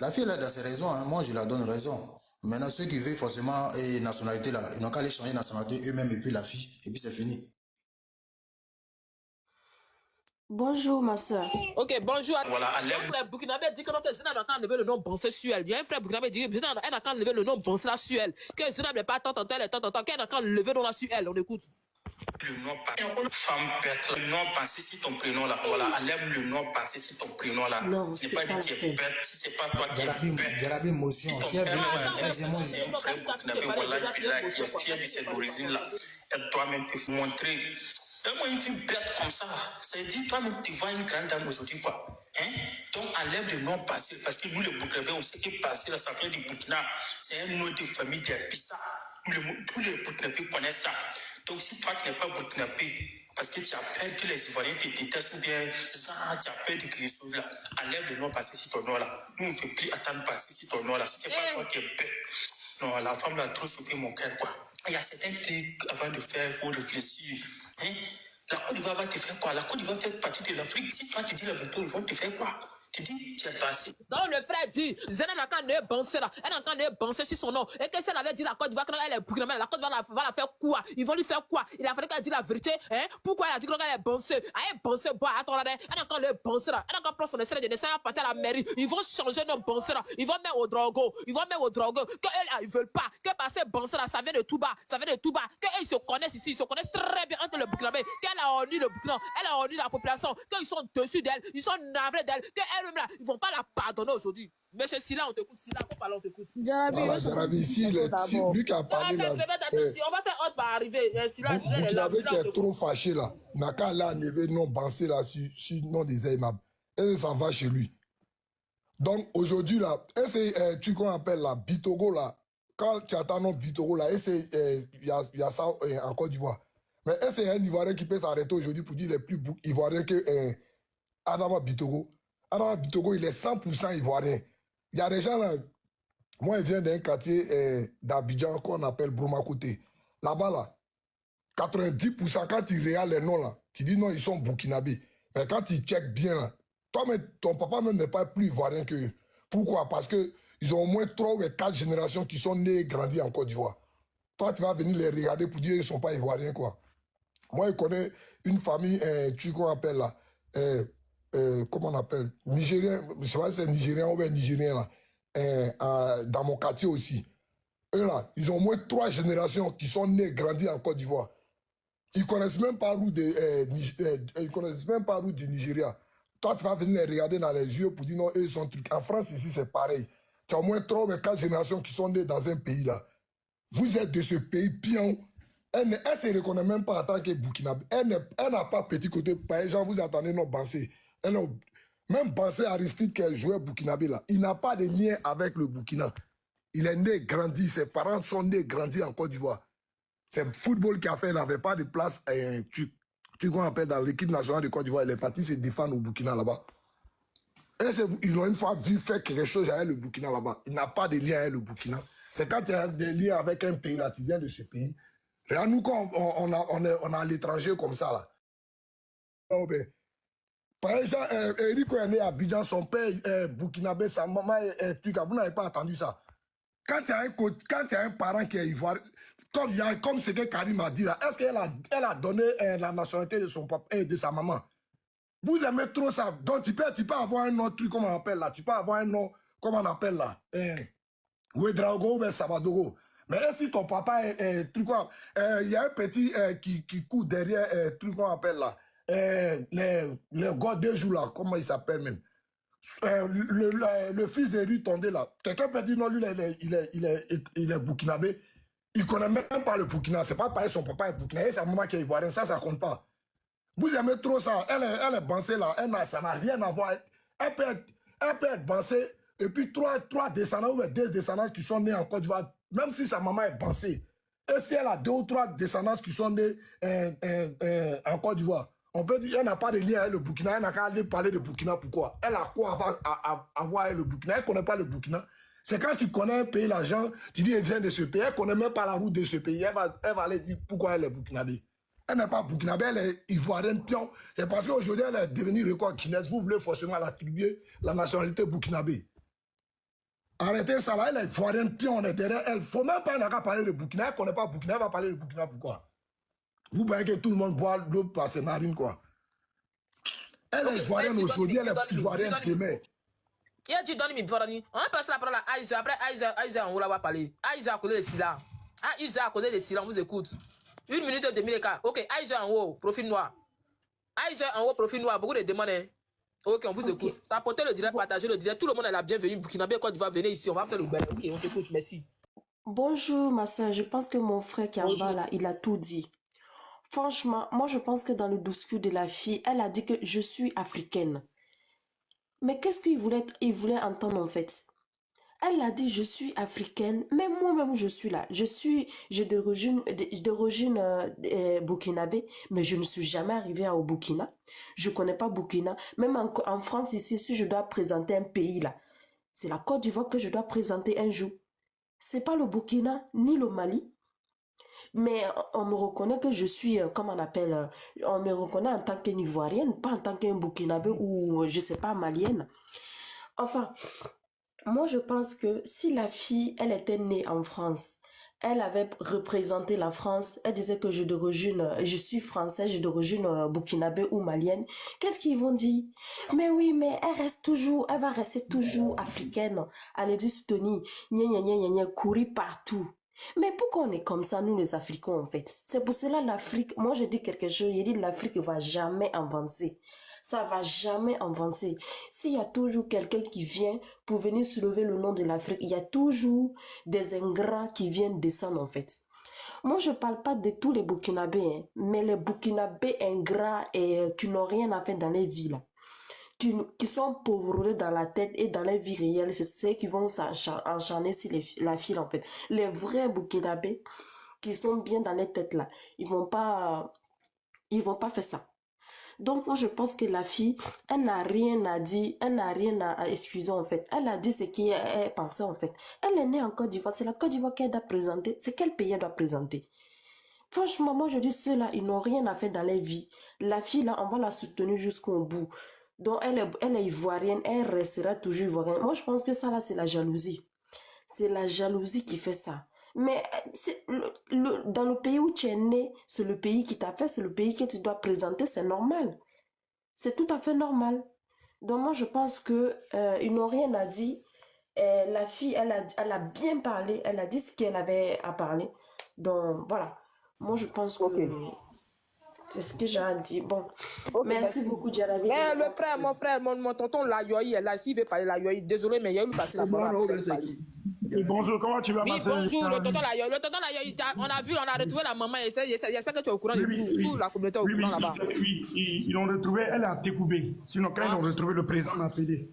La fille, elle a dans ses raisons, hein. Moi, je la donne raison. Maintenant, ceux qui veulent forcément nationalité, là, ils n'ont qu'à aller changer nationalité eux-mêmes et puis la fille, et puis c'est fini. Bonjour, ma soeur. Ok, bonjour. Voilà, un frère burkinabé dit que notre Zénab n'a qu'à enlever le nom Bonsé sur elle. Il y a un frère burkinabé qui dit que Zénab n'a qu'à enlever le nom Bonsé là sur elle. Que Zénab n'est pas tant, qu'elle n'a qu'à enlever le nom là sur elle. On écoute. Le nom passé, femme bête, le nom passé sur ton prénom là. Voilà, enlève le nom passé sur ton prénom là. Non, ce n'est pas dit que tu es bête, si c'est pas toi qui es bête. Jarabi émotion. Si elle veut, c'est un frère burkinabé, voilà, qui est fier de ses origines là. Et toi-même, tu faut montrer. Et moi, une fille bête comme ça, ça veut dire toi-même, tu vois une grande dame aujourd'hui, quoi. Hein? Donc, enlève le nom passé, parce que nous, les Burkinabés, on sait que passé, là, ça vient du Burkina. C'est un nom de famille des Pissa. Tous les Burkinabés connaissent ça. Donc, si toi, tu n'es pas Burkinabé, parce que tu as peur que les Ivoiriens te détestent ou bien, ça, tu as peur de quelque chose là, enlève le nom passé sur ton nom là. Nous, on ne fait plus attendre passer sur ton nom là. Si c'est pas toi qui es bête. Non, la femme là a trop choqué mon cœur, quoi. Il y a certains trucs avant de faire, il faut réfléchir. Hein? La Côte d'Ivoire va te faire quoi? La Côte d'Ivoire fait partie de l'Afrique. Si toi tu dis la vérité, ils vont te faire quoi? Tu dis, tu es passé. Donc le frère dit, Zénab n'a qu'à enlever Bonsé là. Elle n'a qu'à enlever Bonsé sur son nom. Et que si elle avait dit la Côte d'Ivoire, elle est burkinabé, la Côte d'Ivoire va la faire quoi? Ils vont lui faire quoi? Il a fallu qu'elle dise la vérité. Hein? Pourquoi elle a dit qu'elle est Bonsé? Elle est Bonsé, bois, attends là. Elle n'a qu'à enlever Bonsé là. Elle n'a qu'à prendre son essai de dessin à partir à la mairie. Ils vont changer nos Bonsé là. Ils vont mettre au drogo. Ils vont mettre au drogo. Que eux là, ils veulent pas. Que passer Bonsé là, ça vient de tout bas. Ça vient de tout bas. Que eux, ils se connaissent ici. Ils se connaissent très bien entre le burkinabé. Qu'elle a orni le Burkina. Elle a orni la population. Qu'ils sont dessus d'elle. Ils sont navrés d'elle. Que elles-mêmes là, ils vont pas la pardonner aujourd'hui. Mais c'est Silla, on t'écoute. Silla, faut parler, on t'écoute. Jarabi, si lui qui a parlé là. On va faire autre par arriver. Silla, elle est là. Vous qui est trop fâché là, il n'a qu'à aller enlever non Bansé là sur nom des Zainab. Et ça va chez lui. Donc aujourd'hui là, et c'est tu qu'on appelle là, Bitogo là. Quand tu attends non Bitogo là, et c'est il y a ça en Côte d'Ivoire. Mais est-ce qu'il y a un Ivoirien qui peut s'arrêter aujourd'hui pour dire qu'il est plus Ivoirien que Adama Bitogo? Adama Bitogo, il est 100% Ivoirien. Il y a des gens là, moi je viens d'un quartier d'Abidjan qu'on appelle Bromakoté. Là-bas là, 90% quand tu regardes les noms là, tu dis non, ils sont burkinabés. Mais quand tu checkes bien là, toi, ton papa même n'est pas plus ivoirien que eux. Pourquoi? Parce que ils ont au moins 3 ou 4 générations qui sont nées et grandies en Côte d'Ivoire. Toi, tu vas venir les regarder pour dire qu'ils ne sont pas ivoiriens, quoi. Moi, je connais une famille, tu qu'on appelle là, comment on appelle? Nigérien, je ne sais pas si c'est Nigérien ou bien Nigérien là, dans mon quartier aussi. Eux là, ils ont au moins 3 générations qui sont nées et grandies en Côte d'Ivoire. Ils ne connaissent même pas l'où du Nigeria. Toi, tu vas venir les regarder dans les yeux pour dire non, eux, ils sont trucs. En France, ici, c'est pareil. Tu as au moins 3 ou 4 générations qui sont nées dans un pays là. Vous êtes de ce pays bien. Elle ne se reconnaît même pas en tant que Burkinabé. Elle n'a pas petit côté. Par exemple, vous attendez non Bansé. Même Bansé Aristide qui est joueur Burkinabé là, il n'a pas de lien avec le Burkina. Il est né, grandi. Ses parents sont nés, grandis en Côte d'Ivoire. C'est le football qui a fait, il n'avait pas de place. Tu qu'on appelle dans l'équipe nationale de Côte d'Ivoire, il est parti se défendre au Burkina là-bas. Ils ont une fois vu faire quelque chose avec le Burkina là-bas. Il n'a pas de lien avec le Burkina. C'est quand il y a des liens avec un pays là, tu viens de ce pays. Regarde, nous, quand on a à l'étranger comme ça là. Oh, ben, par exemple, Eric est né à Abidjan, son père est burkinabé, sa maman est turque. Vous n'avez pas entendu ça. Quand il y a un parent qui est ivoirien, comme ce que Karim a dit là, est-ce qu'elle a donné la nationalité de son papa et de sa maman? Vous aimez trop ça. Donc tu peux avoir un autre truc, comme on appelle là. Tu peux avoir un nom, comme on appelle là. Ouedraogo ou Sabadogo. Mais est-ce que ton papa est truc quoi? Il y a un petit qui court derrière truc qu'on appelle là. Les gars des jours là, comment il s'appelle même? Le fils de Rue Tondé là. Quelqu'un peut dire non, lui il est burkinabé. Il connaît même pas le Burkina. C'est pas pareil, son papa est burkinabé, sa maman qui est ivoirienne. Ça compte pas. Vous aimez trop ça. Elle est bansée là. Ça n'a rien à voir. Elle peut être bansée. Et puis trois descendants ou 2 descendants qui sont nés en Côte d'Ivoire. Même si sa maman est bansée. Et si elle a 2 ou 3 descendants qui sont nés en Côte d'Ivoire. On peut dire qu'elle n'a pas de lien avec le Burkina. Elle n'a qu'à aller parler de Burkina. Pourquoi? Elle a quoi à voir avec le Burkina? Elle ne connaît pas le Burkina. C'est quand tu connais un pays, l'argent, tu dis qu'elle vient de ce pays. Elle ne connaît même pas la route de ce pays. Elle va aller dire pourquoi elle est burkinabé. Elle n'est pas burkinabé, elle est ivoirienne pion. C'est parce qu'aujourd'hui, elle est devenue record Guinness. Vous voulez forcément l'attribuer la nationalité burkinabé. Arrêtez ça là, elle est ivoirienne, puis on est derrière elle. Il ne faut même pas parler de Burkina. Elle ne connaît pas Burkina, elle va parler de Burkina. Pourquoi? Vous voyez que tout le monde boit l'eau par ses narines, quoi. Elle est ivoirienne aujourd'hui, elle est ivoirienne demain. Il a dit donne mes biforani. On va passer la parole à Aïssa. Après Aïssa, on va parler. Aïssa a causé le silence. Aïssa a causé le silence, on vous écoute. 1 minute et demi les cas. Ok, Aïssa en haut, profil noir. Aïssa en haut, profil noir. Beaucoup de demandes. Ok, on vous écoute. Apportez le direct, partagez le direct. Tout le monde est la bienvenue. Burkinabé, quand tu vas venir ici, on va faire le bel. Ok, on t'écoute, merci. Bonjour ma soeur, je pense que mon frère qui est en bas là, il a tout dit. Franchement, moi je pense que dans le discours de la fille, elle a dit que je suis africaine. Mais qu'est-ce qu'il voulait entendre en fait? Elle a dit je suis africaine, mais moi-même je suis là. J'ai d'origine burkinabé, mais je ne suis jamais arrivée au Burkina. Je ne connais pas Burkina. Même en France ici, si je dois présenter un pays là, c'est la Côte d'Ivoire que je dois présenter un jour. C'est pas le Burkina ni le Mali. Mais on me reconnaît que je suis, comment on appelle, on me reconnaît en tant qu'une Ivoirienne, pas en tant qu'un Burkinabé ou, je sais pas, malienne. Enfin, moi je pense que si la fille, elle était née en France, elle avait représenté la France, elle disait que je suis française, j'ai d'origine burkinabé ou malienne, qu'est-ce qu'ils vont dire? Mais oui, mais elle va rester toujours africaine. Elle dit Tony, courir partout. Mais pourquoi on est comme ça, nous les Africains, en fait? C'est pour cela l'Afrique, moi je dis quelque chose, je dis l'Afrique ne va jamais avancer. Ça ne va jamais avancer. S'il y a toujours quelqu'un qui vient pour venir soulever le nom de l'Afrique, il y a toujours des ingrats qui viennent descendre, en fait. Moi, je ne parle pas de tous les Burkinabés, hein, mais les Burkinabés ingrats et qui n'ont rien à faire dans les villes. Qui sont pauvres dans la tête et dans la vie réelle, c'est ceux qui vont s'encharner sur la file en fait. Les vrais Burkinabés qui sont bien dans les têtes là, ils vont pas faire ça. Donc moi je pense que la fille, elle n'a rien à dire, elle n'a rien à excuser en fait. Elle a dit ce qu'elle pensait en fait. Elle est née en Côte d'Ivoire, c'est la Côte d'Ivoire qu'elle doit présenter, c'est quel pays elle doit présenter. Franchement, moi je dis ceux-là, ils n'ont rien à faire dans leur vie. La fille là, on va la soutenir jusqu'au bout. Donc, elle est ivoirienne, elle restera toujours ivoirienne. Moi, je pense que ça, là, c'est la jalousie. C'est la jalousie qui fait ça. Mais dans le pays où tu es né, c'est le pays qui t'a fait, c'est le pays que tu dois présenter, c'est normal. C'est tout à fait normal. Donc, moi, je pense qu'ils n'ont rien à dire. La fille, elle a bien parlé, elle a dit ce qu'elle avait à parler. Donc, voilà. Moi, je pense que... C'est ce que j'ai dit. Bon, okay, merci beaucoup, Djarabi. Mais le frère, mon frère, mon tonton Layoï est là. S'il veut parler Layoï, désolé, mais il y a eu passé la parole. Bonjour, comment tu vas, oui, bonjour, le tonton Layoï. Le tonton Layoï, on a retrouvé la maman. J'espère que tu es au courant de tout. La communauté est au courant là-bas. Oui, ils l'ont retrouvé, elle a découpé. Sinon, quand ils l'ont retrouvé, le président m'a appelé.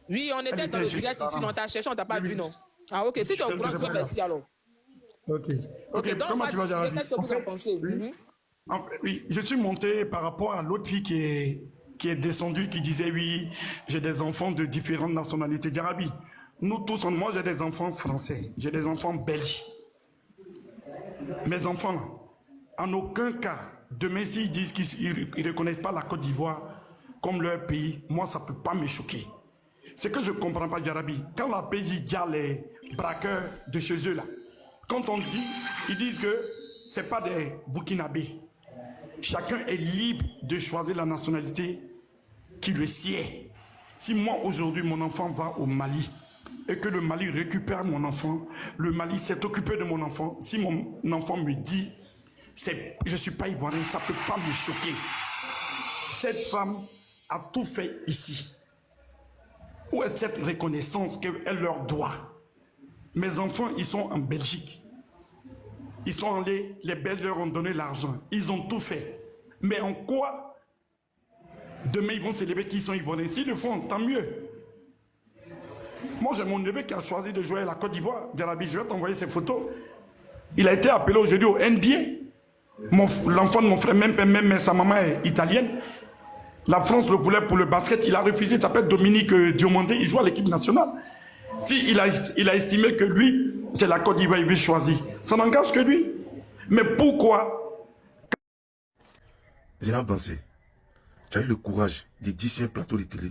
Oui, on était dans le direct ici, on t'a cherché, on t'a pas vu, non? Ah, ok, si tu es au courant, tu peux merci alors. Ok, donc, comment tu vas, Djarabi? Qu'est-ce que vous en pensez? Oui, je suis monté par rapport à l'autre fille qui est descendue, qui disait oui, j'ai des enfants de différentes nationalités. Djarabi, nous tous, moi j'ai des enfants français, j'ai des enfants belges. Mes enfants, en aucun cas, demain s'ils disent qu'ils ne reconnaissent pas la Côte d'Ivoire comme leur pays, moi ça ne peut pas me choquer. Ce que je ne comprends pas, Djarabi, quand la PJ dit les braqueurs de chez eux là, quand on dit, ils disent que ce n'est pas des Burkinabés. Chacun est libre de choisir la nationalité qui le sied. Si moi aujourd'hui mon enfant va au Mali et que le Mali récupère mon enfant, le Mali s'est occupé de mon enfant, si mon enfant me dit je ne suis pas ivoirien, ça ne peut pas me choquer. Cette femme a tout fait ici. Où est cette reconnaissance qu'elle leur doit? Mes enfants, ils sont en Belgique. Ils sont allés, les Belges leur ont donné l'argent. Ils ont tout fait. Mais en quoi demain ils vont célébrer qu'ils sont ivoiriens? S'ils le font, tant mieux. Moi, j'ai mon neveu qui a choisi de jouer à la Côte d'Ivoire. Djarabi, je vais t'envoyer ses photos. Il a été appelé aujourd'hui au NBA. L'enfant de mon frère, même sa maman est italienne. La France le voulait pour le basket. Il a refusé. Il s'appelle Dominique Diomandé. Il joue à l'équipe nationale. Si il a estimé que lui, c'est la Côte d'Ivoire, il veut choisir. Ça n'engage que lui. Mais pourquoi? Zéna Bansé, tu as eu le courage de dire sur un plateau de télé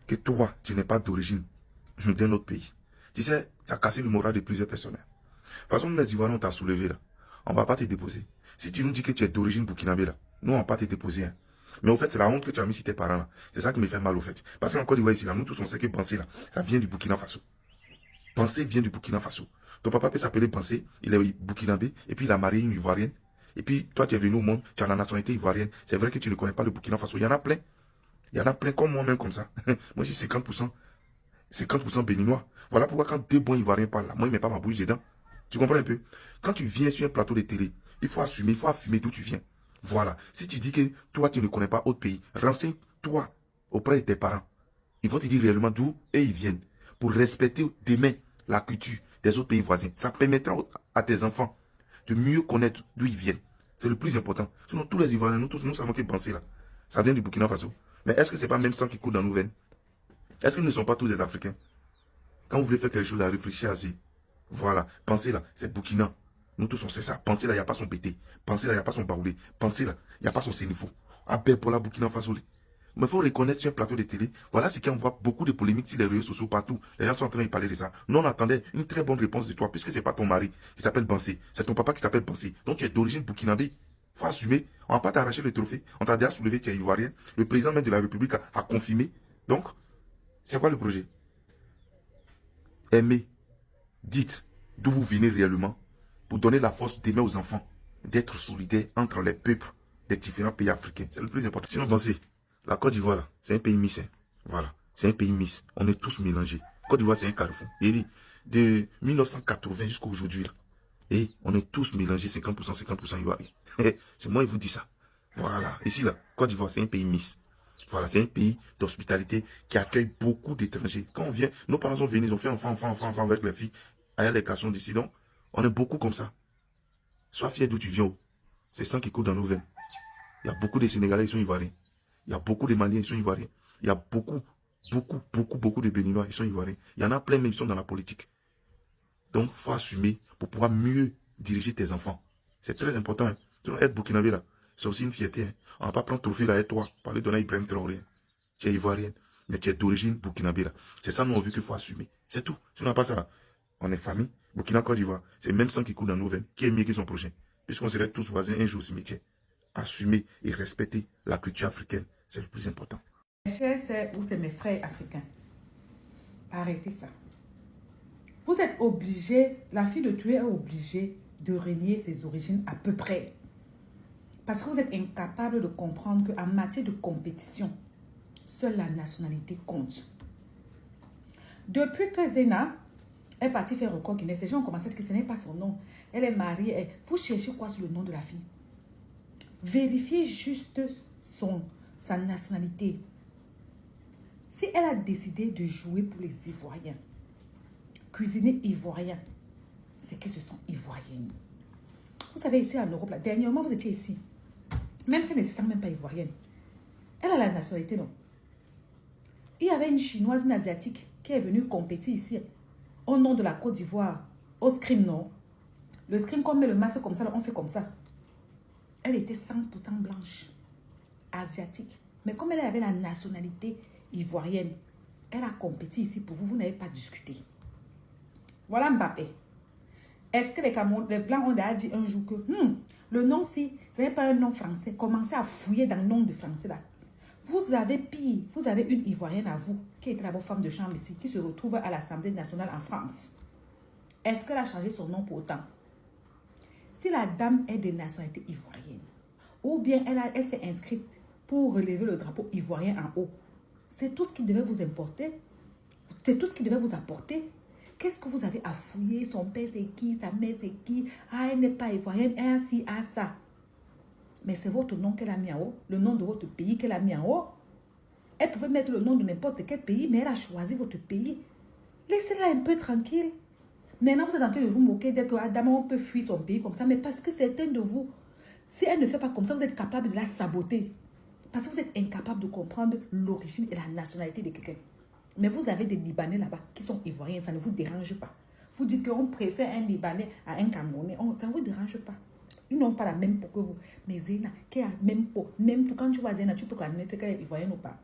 que toi, tu n'es pas d'origine d'un autre pays. Tu sais, ça a cassé le moral de plusieurs personnes. De toute façon, nous les Ivoiriens, on t'a soulevé là. On ne va pas te déposer. Si tu nous dis que tu es d'origine burkinabé là, nous on ne va pas te déposer. Hein. Mais au fait, c'est la honte que tu as mis sur tes parents là. C'est ça qui me fait mal au fait. Parce qu'en Côte d'Ivoire ici là, nous tous on sait que Pensée là, ça vient du Burkina Faso. Pensée vient du Burkina Faso. Ton papa peut s'appeler Pensée, il est burkinabé, et puis il a marié une Ivoirienne. Et puis toi tu es venu au monde, tu as la nationalité ivoirienne. C'est vrai que tu ne connais pas le Burkina Faso. Il y en a plein. Il y en a plein comme moi-même comme ça. Moi j'ai 50% béninois. Voilà pourquoi quand deux bons Ivoiriens parlent là, moi il ne met pas ma bouche dedans. Tu comprends un peu? Quand tu viens sur un plateau de télé, il faut assumer d'où tu viens. Voilà. Si tu dis que toi, tu ne connais pas autre pays, renseigne-toi auprès de tes parents. Ils vont te dire réellement d'où ils viennent. Pour respecter demain la culture des autres pays voisins. Ça permettra à tes enfants de mieux connaître d'où ils viennent. C'est le plus important. Sinon, tous les Ivoiriens, nous tous, nous savons que penser là. Ça vient du Burkina Faso. Mais est-ce que ce n'est pas même sang qui coule dans nos veines? Est-ce qu'ils ne sont pas tous des Africains? Quand vous voulez faire quelque chose, à réfléchir assez. Voilà. Pensez là, c'est Burkina. Nous tous on sait ça. Pensez là, il n'y a pas son pété. Pensez là, il n'y a pas son baoulé. Pensez là, il n'y a pas son sénifo. Abel pour la Burkina Faso. Mais il faut reconnaître sur un plateau de télé. Voilà ce qui envoie beaucoup de polémiques sur les réseaux sociaux partout. Les gens sont en train de parler de ça. Nous on attendait une très bonne réponse de toi, puisque ce n'est pas ton mari qui s'appelle Bansé. C'est ton papa qui s'appelle Bansé. Donc tu es d'origine burkinabé. Il faut assumer. On ne va pas t'arracher le trophée. On t'a déjà soulevé, tu es ivoirien. Le président même de la République a confirmé. Donc, c'est quoi le projet? Aimez. Dites d'où vous venez réellement pour donner la force d'aimer aux enfants, d'être solidaires entre les peuples des différents pays africains. C'est le plus important. Sinon, pensez, la Côte d'Ivoire, là, c'est un pays miss. Hein. Voilà, c'est un pays miss. On est tous mélangés. Côte d'Ivoire, c'est un carrefour. Et dit, de 1980 jusqu'à aujourd'hui, et on est tous mélangés, 50% Ivoiriens. C'est moi qui vous dis ça. Voilà, ici, là, Côte d'Ivoire, c'est un pays miss. Voilà, c'est un pays d'hospitalité qui accueille beaucoup d'étrangers. Quand on vient, nos parents sont venus, ils ont fait enfant avec les filles, à l'éducation d'ici. Donc, on est beaucoup comme ça. Sois fier d'où tu viens. C'est ça qui coule dans nos veines. Il y a beaucoup de Sénégalais qui sont ivoiriens. Il y a beaucoup de Maliens qui sont ivoiriens. Il y a beaucoup de Béninois qui sont ivoiriens. Il y en a plein même qui sont dans la politique. Donc, il faut assumer pour pouvoir mieux diriger tes enfants. C'est très important. Hein. Être burkinabé là, c'est aussi une fierté. Hein. On ne va pas prendre trophée là et toi, pour aller donner à Ibrahim Traoré. Tu es ivoirienne, mais tu es d'origine burkinabé là. C'est ça, nous, on veut qu'il faut assumer. C'est tout. Si on n'a pas ça là, on est famille. Burkina, Côte d'Ivoire, c'est le même sang qui coule dans nos veines. Qui est mieux que son prochain? Puisqu'on serait tous voisins un jour au cimetière. Assumer et respecter la culture africaine, c'est le plus important. Mes chers sœurs, ou c'est mes frères africains. Arrêtez ça. Vous êtes obligés, la fille de tuer est obligée de renier ses origines à peu près. Parce que vous êtes incapable de comprendre qu'en matière de compétition, seule la nationalité compte. Depuis que Zena est partie faire record Guinness, les gens ont commencé à dire que ce n'est pas son nom. Elle est mariée. Vous cherchez quoi sur le nom de la fille? Vérifiez juste sa nationalité. Si elle a décidé de jouer pour les Ivoiriens, cuisiner ivoirien, c'est qu'elles se sont ivoiriennes. Vous savez, ici en Europe, là, dernièrement, vous étiez ici. Même si elle ne se sent même pas ivoirienne. Elle a la nationalité, non? Il y avait une chinoise, une asiatique, qui est venue compétir ici, au nom de la Côte d'Ivoire, au scrim, non? Le scrim, qu'on met le masque comme ça, là, on fait comme ça. Elle était 100% blanche, asiatique. Mais comme elle avait la nationalité ivoirienne, elle a compétit ici pour vous, vous n'avez pas discuté. Voilà Mbappé. Est-ce que les Blancs ont déjà dit un jour que le nom, si ce n'est pas un nom français, commencez à fouiller dans le nom de français là. Vous avez pire, vous avez une Ivoirienne à vous, qui était d'abord femme de chambre ici, qui se retrouve à l'Assemblée nationale en France. Est-ce qu'elle a changé son nom pour autant? Si la dame est de nationalité ivoirienne, ou bien elle s'est inscrite pour relever le drapeau ivoirien en haut, c'est tout ce qui devait vous importer. C'est tout ce qui devait vous apporter. Qu'est-ce que vous avez à fouiller? Son père c'est qui? Sa mère c'est qui? Ah, elle n'est pas ivoirienne, elle a ci, a ça. Mais c'est votre nom qu'elle a mis en haut, le nom de votre pays qu'elle a mis en haut. Elle pouvait mettre le nom de n'importe quel pays, mais elle a choisi votre pays. Laissez-la un peu tranquille. Maintenant, vous êtes en train de vous moquer d'être Adam, on peut fuir son pays comme ça, mais parce que certains de vous, si elle ne fait pas comme ça, vous êtes capable de la saboter. Parce que vous êtes incapable de comprendre l'origine et la nationalité de quelqu'un. Mais vous avez des Libanais là-bas qui sont ivoiriens, ça ne vous dérange pas. Vous dites qu'on préfère un Libanais à un Camerounais, ça ne vous dérange pas. Ils n'ont pas la même peau que vous. Mais Zena, qui a la même peau, même tout, quand tu vois Zena, tu peux connaître qu'elle est ivoirienne ou pas.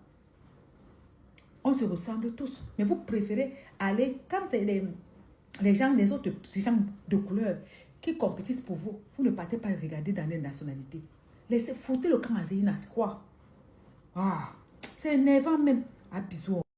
On se ressemble tous. Mais vous préférez aller, quand c'est les gens, les autres gens de couleur qui compétissent pour vous, vous ne partez pas regarder dans les nationalités. Laissez, foutez le camp à Zéina, c'est quoi? Ah, c'est énervant même. À bisous.